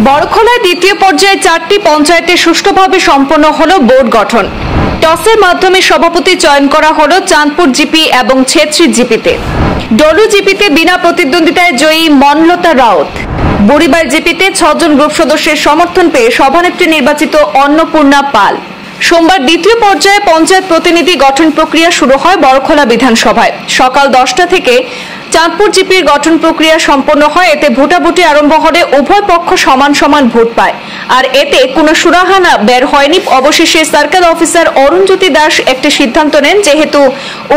বড়খোলায় দ্বিতীয় পর্যায়ে 4টি পঞ্চায়েতে সুষ্ঠুভাবে সম্পন্ন হলো বোর্ড গঠন। টসের মাধ্যমে সভাপতি চয়ন করা হলো চাঁদপুর জিপি এবং ছেত্রী জিপিতে। ডলু জিপিতে বিনা প্রতিদ্বন্দ্বিতায় জয়ী মনলতা রাউত। বুড়িবার জিপিতে 6 জন গ্রুপ সদস্যের সমর্থন পেয়ে সভানেত্রী নির্বাচিত অন্নপূর্ণা পাল। সোমবার দ্বিতীয় পর্যায়ে পঞ্চায়েত প্রতিনিধি গঠন প্রক্রিয়া শুরু হয় বড়খোলা বিধানসভায়। সকাল 10টা থেকে চাঁদপুর জিপির গঠন প্রক্রিয়া সম্পন্ন হয়। এতে ভোটাভুটি আরম্ভ হলে উভয় পক্ষ সমান সমান ভোট পায়, আর এতে কোনো সুরাহা বের হয়নি। অবশেষে সার্কেল অফিসার অরুণজ্যোতি দাস একটি সিদ্ধান্ত নেন, যেহেতু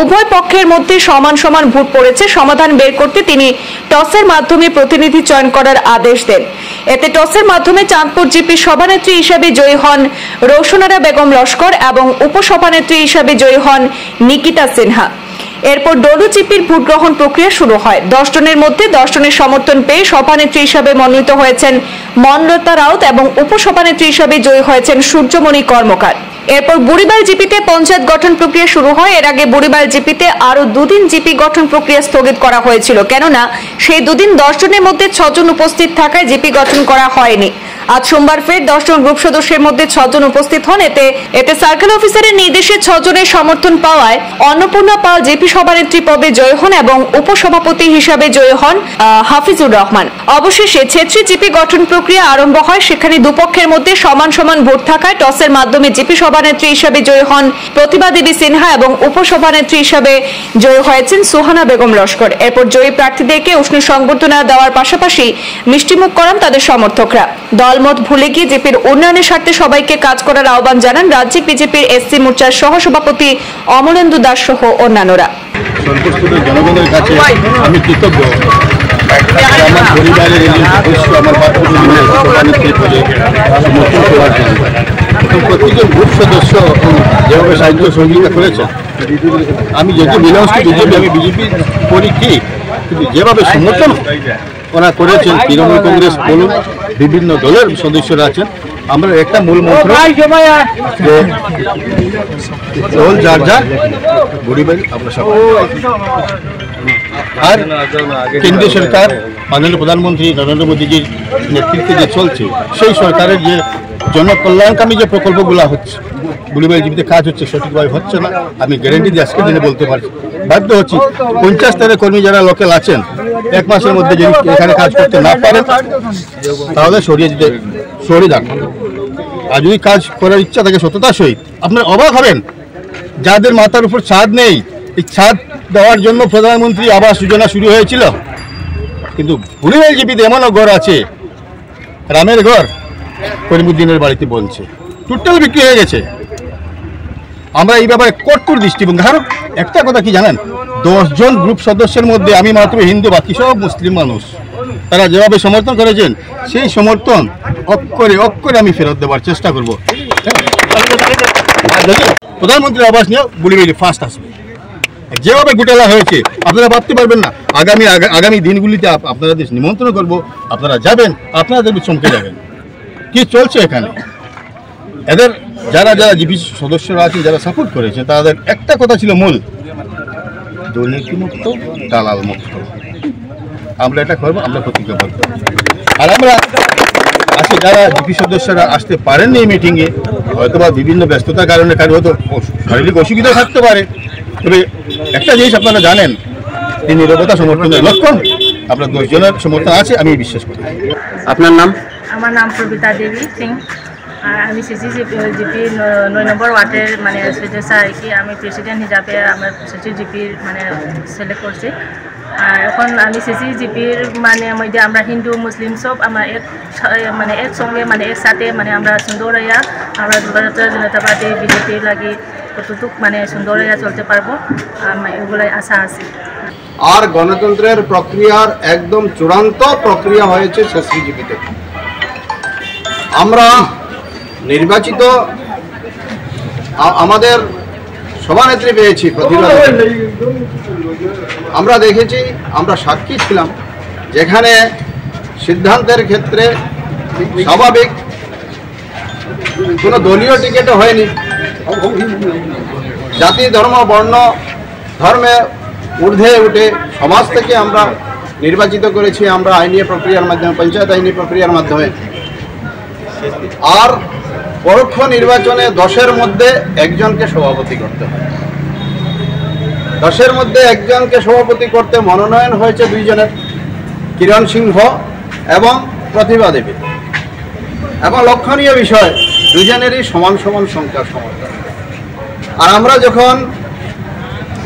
উভয় পক্ষের মধ্যে সমান সমান ভোট পড়েছে, সমাধান বের করতে তিনি টসের মাধ্যমে প্রতিনিধি চয়ন করার আদেশ দেন। এতে টসের মাধ্যমে চাঁদপুর জিপির সভানেত্রী হিসাবে জয়ী হন রৌশনারা বেগম লস্কর এবং উপসভানেত্রী হিসাবে জয়ী হন নিকিতা সিনহা। এরপর ডলু জিপির ভোট গ্রহণ প্রক্রিয়া শুরু হয়। 10 জনের মধ্যে 10 জনের সমর্থন পেয়ে সভানেত্রী হিসাবে মনোনীত হয়েছেন মনলতা রাউত এবং উপসভানেত্রী হিসাবে জয়ী হয়েছেন সূর্যমণি কর্মকার। এরপর বুড়িবার জিপিতে পঞ্চায়েত গঠন প্রক্রিয়া শুরু হয়। এর আগে বুড়িবার জিপিতে আরো 2 দিন জিপি গঠন প্রক্রিয়া স্থগিত করা হয়েছিল, কেননা সেই 2 দিন 10 জনের মধ্যে 6 জন উপস্থিত থাকায় জিপি গঠন করা হয়নি। আজ সোমবার ফের 10 জন গ্রুপ সদস্যের মধ্যে 6 জন উপস্থিত হন। এতে সার্কেল অফিসারের নির্দেশে 6 জনের সমর্থন পাওয়ায় অন্নপূর্ণা পাল জিপি সভানেত্রী পদে জয়ী হন এবং উপসভাপতি হিসাবে জয়ী হন হাফিজুর রহমান। অবশেষে ছেত্রী জিপি গঠন প্রক্রিয়া আরম্ভ হয়। সেখানে দুপক্ষের মধ্যে সমান সমান ভোট থাকায় টসের মাধ্যমে জিপি সভানেত্রী হিসাবে জয়ী হন প্রতিভা দেবী সিনহা এবং উপসভানেত্রী হিসাবে জয়ী হয়েছেন সুহানা বেগম লস্কর। এরপর জয়ী প্রার্থীদেরকে উষ্ণ সংবর্ধনা দেওয়ার পাশাপাশি মিষ্টিমুখ করান তাদের সমর্থকরা। দলমত ভুলে গিয়ে জিপির উন্নয়নের স্বার্থে সবাইকে কাজ করার আহ্বান জানান রাজ্যিক বিজেপির এসসি মোর্চার সহসভাপতি অমলেন্দু দাস সহ অন্যান্যরা। জনগণের কাছে আমি কৃতজ্ঞ। আমার পরিবারের সদস্য আমার সমর্থন করার জন্য প্রত্যেকের গ্রুপ সদস্য যেভাবে সাহায্য সহযোগিতা করেছে। আমি যেহেতু বিলংস টু বিজেপি, আমি বিজেপি করি ঠিক, কিন্তু যেভাবে সমর্থন ওরা করেছেন, তৃণমূল কংগ্রেস বলুন, বিভিন্ন দলের সদস্যরা আছেন, আমরা একটা মূল মন্ত্র যার যার বুড়িবাড়ি আমরা সব। আর কেন্দ্রীয় সরকার মাননীয় প্রধানমন্ত্রী নরেন্দ্র মোদীজির নেতৃত্বে যে চলছে, সেই সরকারের যে জনকল্যাণকামী যে প্রকল্পগুলো হচ্ছে, বুড়িবাড়ি জীবিতে কাজ হচ্ছে, সঠিকভাবে হচ্ছে না। আমি গ্যারেন্টি দিয়ে আজকের দিনে বলতে পারছি, বাধ্য হচ্ছি 50 স্তরের কর্মী যারা লোকাল আছেন, 1 মাসের মধ্যে যদি এখানে কাজ করতে না পারেন তাহলে সরিয়ে যান। আর যদি কাজ করার ইচ্ছা থাকে সততার সহিত, আপনার অবাক হবেন যাদের মাথার উপর ছাদ নেই, এই ছাদ দেওয়ার জন্য প্রধানমন্ত্রী আবাস যোজনা শুরু হয়েছিল, কিন্তু বুড়িবাড়ি জিপিতে এমনও ঘর আছে, রামের ঘর করিমুদ্দিনের বাড়িতে বলছে, টোটাল বিক্রি হয়ে গেছে। আমরা এই ব্যাপারে কঠোর দৃষ্টিভঙ্গি। কারণ একটা কথা কি জানেন, 10 জন গ্রুপ সদস্যের মধ্যে আমি মাত্র হিন্দু, বাকি সব মুসলিম মানুষ। তারা যেভাবে সমর্থন করেছেন, সেই সমর্থন অক্ষরে অক্ষরে আমি ফেরত দেওয়ার চেষ্টা করব। প্রধানমন্ত্রী আবাস নিয়ে বুড়িবাড়ি ফার্স্ট আসবে। যেভাবে ঘোটালা হয়েছে আপনারা ভাবতে পারবেন না। আগামী দিনগুলিতে আপনাদের নিমন্ত্রণ করব, আপনারা যাবেন, আপনাদের চমকে যাবেন কি চলছে এখানে। এদের যারা যারা জিপি সদস্যরা আছেন, যারা সাপোর্ট করেছেন, তাদের একটা কথা ছিল মূল, দুর্নীতিমুক্ত, দালাল মুক্ত। আমরা এটা করবো, আমরা প্রতিজ্ঞাবদ্ধ। আর আমরা আজকে যারা জিপি সদস্যরা আসতে পারেননি এই মিটিংয়ে, হয়তো বা বিভিন্ন ব্যস্ততার কারণে কারো হয়তো শারীরিক অসুবিধা থাকতে পারে, তবে একটা জিনিস আপনারা জানেন, এই নীরবতা সমর্থনের লক্ষণ। আপনার 10 জনের সমর্থন আছে, আমি বিশ্বাস করি। আপনার নাম? আমার নাম প্রবিতা দেবী সিং। আর আমি সিসি জিপি 9 নম্বর ওয়ার্ডের সদস্য আর কি। আমি প্রেসিডেন্ট হিসাবে আমার সিসি জিপির সিলেক্ট করছি। আর এখন আমি সিসি জিপির মধ্যে আমরা হিন্দু মুসলিম সব আমরা একসঙ্গে একসাথে আমরা সুন্দর হইয়া আমরা ভারতীয় জনতা পার্টি বিজেপি লাগি কতটুক সুন্দর হইয়া চলতে পারবো, এগুলাই আশা আছে। আর গণতন্ত্রের প্রক্রিয়ার একদম চূড়ান্ত প্রক্রিয়া হয়েছে সিসি জিপিতে। আমরা নির্বাচিত আমাদের সভানেত্রী পেয়েছি প্রতিভা। আমরা দেখেছি, আমরা সাক্ষী ছিলাম, যেখানে সিদ্ধান্তের ক্ষেত্রে স্বাভাবিক কোনো দলীয় টিকিটও হয়নি। জাতি ধর্ম বর্ণ ধর্মে ঊর্ধ্বে উঠে সমাজ থেকে আমরা নির্বাচিত করেছি। আমরা আইনি প্রক্রিয়ার মাধ্যমে, পঞ্চায়েত আইনি প্রক্রিয়ার মাধ্যমে আর পরোক্ষ নির্বাচনে 10-এর মধ্যে একজনকে সভাপতি করতে হয়। 10-এর মধ্যে একজনকে সভাপতি করতে মনোনয়ন হয়েছে 2 জনের, কিরণ সিংহ এবং প্রতিভা দেবী। এবং লক্ষণীয় বিষয়, 2 জনেরই সমান সমান সংখ্যার সমর্থন। আর আমরা যখন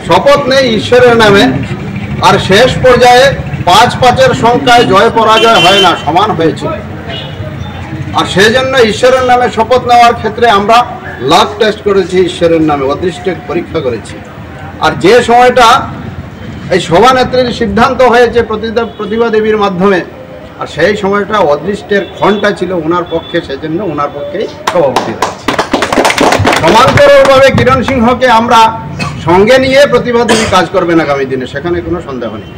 শপথ নেই ঈশ্বরের নামে, আর শেষ পর্যায়ে 5-5-এর সংখ্যায় জয় পরাজয় হয় না, সমান হয়েছিল। আর সেই জন্য ঈশ্বরের নামে শপথ নেওয়ার ক্ষেত্রে আমরা লাভ টেস্ট করেছি, ঈশ্বরের নামে অদৃষ্টের পরীক্ষা করেছি। আর যে সময়টা এই সভানেত্রীর সিদ্ধান্ত হয়েছে প্রতিভা দেবীর মাধ্যমে, আর সেই সময়টা অদৃষ্টের ঘণ্টা ছিল ওনার পক্ষে, সেজন্য ওনার পক্ষেই সভাপতি হয়েছে। সমান্তরালভাবে কিরণ সিংহকে আমরা সঙ্গে নিয়ে প্রতিভা দেবী কাজ করবেন আগামী দিনে, সেখানে কোনো সন্দেহ নেই।